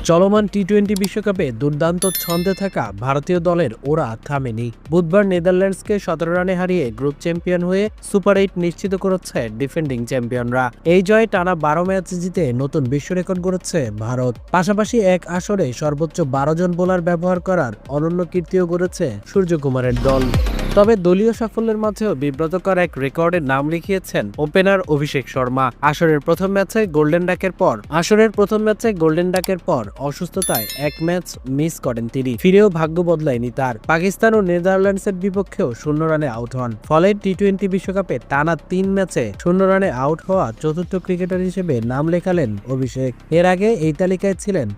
চলমান টি-20 বিশ্বকাপে দুর্দান্ত ছন্দে থাকা ভারতীয় দলের ওরা থামেনি। বুধবার নেদারল্যান্ডসকে 17 রানে হারিয়ে গ্রুপ চ্যাম্পিয়ন হয়ে সুপার 8 নিশ্চিত করেছে ডিফেন্ডিং চ্যাম্পিয়নরা। এই জয়ে টানা 12 ম্যাচ জিতে নতুন বিশ্ব রেকর্ড গড়েছে ভারত। পাশাপাশি এক আসরে সর্বোচ্চ 12 জন বোলার ব্যবহার করার অনন্য কীর্তিও গড়েছে সূর্যকুমারের দল। তবে দলীয় সাফল্যের মাঝেও বিব্রতকর এক রেকর্ডের নাম লিখিয়েছেন ওপেনার অভিষেক শর্মা। আসরের প্রথম ম্যাচে গোল্ডেন ডাকের পর অসুস্থতায় এক ম্যাচ মিস করেন তিনি। ফিরেও ভাগ্য বদলায়নি তার। পাকিস্তান ও নেদারল্যান্ডসের বিপক্ষেও 0 রানে আউট হন। ফলে টি-20 বিশ্বকাপে টানা 3 ম্যাচে 0 রানে আউট হওয়া চতুর্থ ক্রিকেটার হিসেবে নাম লেখালেন অভিষেক। এর আগে এই তালিকায় ছিলেন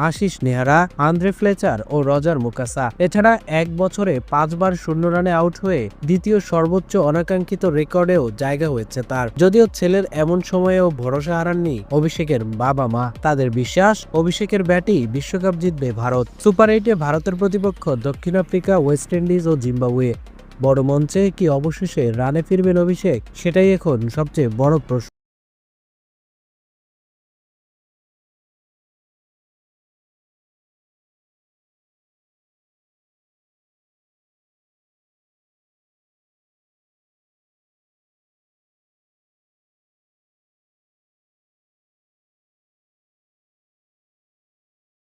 আশিস নেহরা, আন্দ্রে ফ্লেচার ও রজার মুকাসা। এছাড়া এক বছরে 5 বার 0 রানে আউট হয়ে দ্বিতীয় সর্বোচ্চ অনাকাঙ্ক্ষিত রেকর্ডেও জায়গা হয়েছে তার। যদিও ছেলের এমন সময়েও ভরসা হারাননি অভিষেকের বাবা মা। তাদের বিশ্বাস, অভিষেকের ব্যাটেই বিশ্বকাপ জিতবে ভারত। সুপার 8-এ ভারতের প্রতিপক্ষ দক্ষিণ আফ্রিকা, ওয়েস্ট ইন্ডিজ ও জিম্বাবুয়ে। বড় মঞ্চে কি অবশেষে রানে ফিরবেন অভিষেক? সেটাই এখন সবচেয়ে বড় প্রশ্ন।